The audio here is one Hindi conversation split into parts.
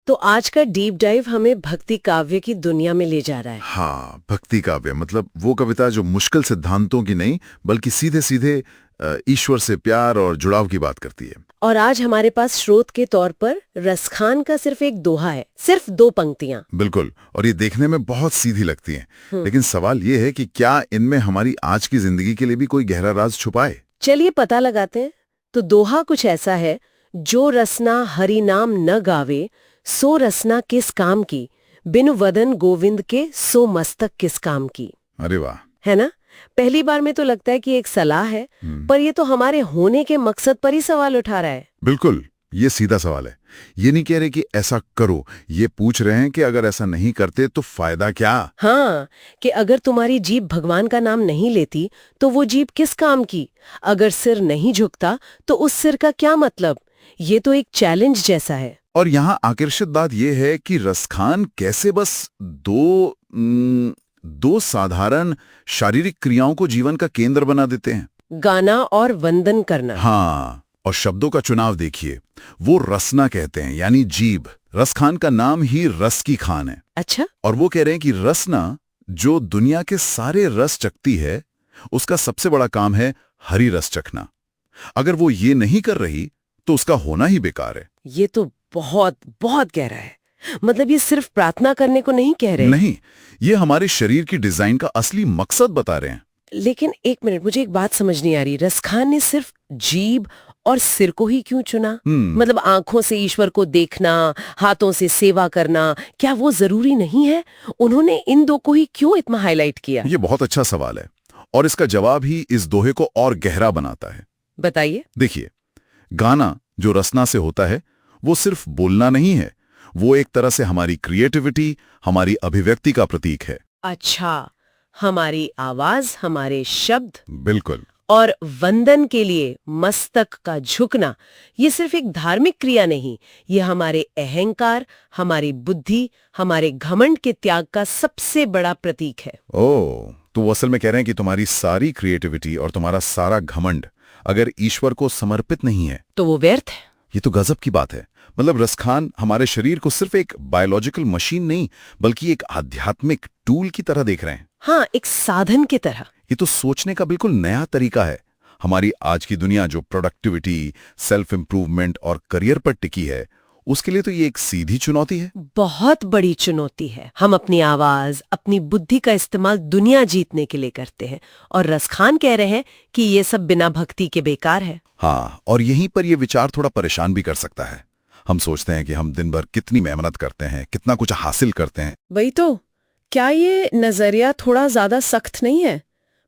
तो आज का डीप डाइव हमें भक्ति काव्य की दुनिया में ले जा रहा है। हाँ, भक्ति काव्य मतलब वो कविता जो मुश्किल सिद्धांतों की नहीं बल्कि सीधे सीधे ईश्वर से प्यार और जुड़ाव की बात करती है। और आज हमारे पास स्रोत के तौर पर रसखान का सिर्फ एक दोहा है, सिर्फ 2 पंक्तियां। बिल्कुल, और ये देखने में बहुत सीधी लगती हैं, लेकिन सवाल ये है कि क्या इनमें हमारी आज की जिंदगी के लिए भी कोई गहरा राज छुपाए? चलिए पता लगाते हैं। तो दोहा कुछ ऐसा है, जो रसना हरि नाम न गावे, सो रसना किस काम की, बिनु वदन गोविंद के, सो मस्तक किस काम की। अरे वाह, है ना? पहली बार में तो लगता है कि एक सलाह है, पर ये तो हमारे होने के मकसद पर ही सवाल उठा रहा है। बिल्कुल, ये सीधा सवाल है। ये नहीं कह रहे कि ऐसा करो, ये पूछ रहे हैं कि अगर ऐसा नहीं करते तो फायदा क्या? हाँ, कि अगर तुम्हारी जीभ भगवान का नाम नहीं लेती तो वो जीभ किस काम की? अगर सिर नहीं झुकता तो उस सिर का क्या मतलब? ये तो एक चैलेंज जैसा है। और यहाँ आकर्षित बात यह है कि रसखान कैसे बस दो साधारण शारीरिक क्रियाओं को जीवन का केंद्र बना देते हैं। गाना और वंदन करना। हाँ, और शब्दों का चुनाव देखिए, वो रसना कहते हैं यानी जीभ। रसखान का नाम ही रस की खान है। अच्छा, और वो कह रहे हैं कि रसना जो दुनिया के सारे रस चखती है, उसका सबसे बड़ा काम है हरि रस चखना। अगर वो ये नहीं कर रही तो उसका होना ही बेकार है। ये तो बहुत बहुत गहरा है। मतलब ये सिर्फ प्रार्थना करने को नहीं कह रहे। नहीं, ये हमारे शरीर की डिजाइन का असली मकसद बता रहे हैं। लेकिन एक मिनट, मुझे एक बात समझ नहीं आ रही। रसखान ने सिर्फ जीभ और सिर को ही क्यों चुना? मतलब आंखों से ईश्वर को देखना, हाथों से सेवा करना, क्या वो जरूरी नहीं है? उन्होंने इन 2 को ही क्यों इतना हाईलाइट किया? ये बहुत अच्छा सवाल है, और इसका जवाब ही इस दोहे को और गहरा बनाता है। बताइए। देखिए, गाना जो रसना से होता है वो सिर्फ बोलना नहीं है, वो एक तरह से हमारी क्रिएटिविटी, हमारी अभिव्यक्ति का प्रतीक है। अच्छा, हमारी आवाज, हमारे शब्द। बिल्कुल। और वंदन के लिए मस्तक का झुकना, ये सिर्फ एक धार्मिक क्रिया नहीं, ये हमारे अहंकार, हमारी बुद्धि, हमारे घमंड के त्याग का सबसे बड़ा प्रतीक है। ओह, तो वो असल में कह रहे हैं कि तुम्हारी सारी क्रिएटिविटी और तुम्हारा सारा घमंड अगर ईश्वर को समर्पित नहीं है तो वो व्यर्थ है। ये तो गजब की बात है। मतलब रसखान हमारे शरीर को सिर्फ एक बायोलॉजिकल मशीन नहीं बल्कि एक आध्यात्मिक टूल की तरह देख रहे हैं। हाँ, एक साधन की तरह। ये तो सोचने का बिल्कुल नया तरीका है। हमारी आज की दुनिया जो प्रोडक्टिविटी, सेल्फ इंप्रूवमेंट और करियर पर टिकी है, उसके लिए तो ये एक सीधी चुनौती है। बहुत बड़ी चुनौती है। हम अपनी आवाज, अपनी बुद्धि का इस्तेमाल दुनिया जीतने के लिए करते हैं, और रसखान कह रहे हैं कि ये सब बिना भक्ति के बेकार है। हाँ, और यहीं पर ये विचार थोड़ा परेशान भी कर सकता है। हम सोचते हैं कि हम दिन भर कितनी मेहनत करते हैं, कितना कुछ हासिल करते हैं। वही तो, क्या ये नजरिया थोड़ा ज्यादा सख्त नहीं है?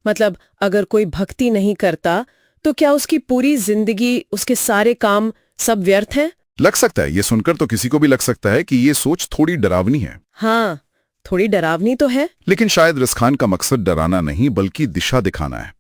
मतलब अगर कोई भक्ति नहीं करता तो क्या उसकी पूरी जिंदगी, उसके सारे काम सब व्यर्थ हैं? लग सकता है, ये सुनकर तो किसी को भी लग सकता है कि ये सोच थोड़ी डरावनी है। हाँ, थोड़ी डरावनी तो है। लेकिन शायद रसखान का मकसद डराना नहीं बल्कि दिशा दिखाना है।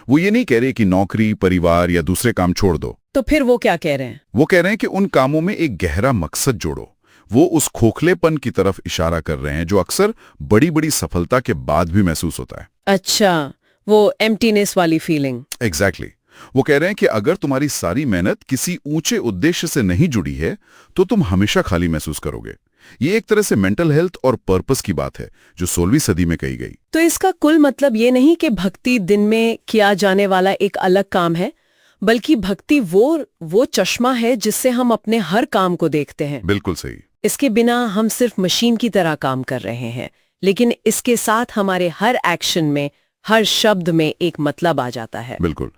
वो ये नहीं कह रहे कि नौकरी, परिवार या दूसरे काम छोड़ दो। तो फिर वो क्या कह रहे हैं? वो कह रहे हैं कि उन कामों में एक गहरा मकसद जोड़ो। वो उस खोखलेपन की तरफ इशारा कर रहे हैं जो अक्सर बड़ी बड़ी सफलता के बाद भी महसूस होता है। अच्छा, वो एम्प्टीनेस वाली फीलिंग। एग्जैक्टली। वो कह रहे हैं कि अगर तुम्हारी सारी मेहनत किसी ऊंचे उद्देश्य से नहीं जुड़ी है तो तुम हमेशा खाली महसूस करोगे। ये एक तरह से मेंटल हेल्थ और पर्पस की बात है जो 16वीं सदी में कही गई। तो इसका कुल मतलब ये नहीं कि भक्ति दिन में किया जाने वाला एक अलग काम है, बल्कि भक्ति वो चश्मा है जिससे हम अपने हर काम को देखते हैं। बिल्कुल सही। इसके बिना हम सिर्फ मशीन की तरह काम कर रहे हैं, लेकिन इसके साथ हमारे हर एक्शन में, हर शब्द में एक मतलब आ जाता है। बिल्कुल।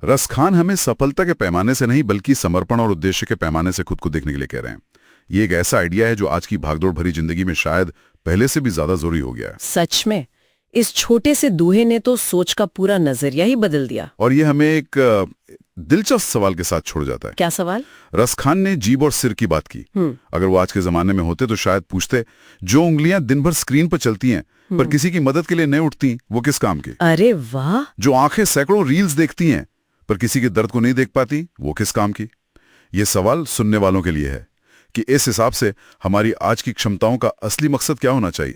रसखान हमें सफलता के पैमाने से नहीं बल्कि समर्पण और उद्देश्य के पैमाने से खुद को देखने के लिए कह रहे हैं। ये एक ऐसा आइडिया है जो आज की भागदौड़ भरी जिंदगी में शायद पहले से भी ज्यादा जरूरी हो गया है। सच में, इस छोटे से दोहे ने तो सोच का पूरा नजरिया ही बदल दिया। और ये हमें एक दिलचस्प सवाल के साथ छोड़ जाता है। क्या सवाल? रसखान ने जीभ और सिर की बात की। अगर वो आज के जमाने में होते तो शायद पूछते, जो उंगलियां दिन भर स्क्रीन पर चलती हैं पर किसी की मदद के लिए नहीं उठती, वो किस काम की? अरे वाह! जो आंखें सैकड़ों रील्स देखती हैं पर किसी के दर्द को नहीं देख पाती, वो किस काम की? ये सवाल सुनने वालों के लिए है कि इस हिसाब से हमारी आज की क्षमताओं का असली मकसद क्या होना चाहिए।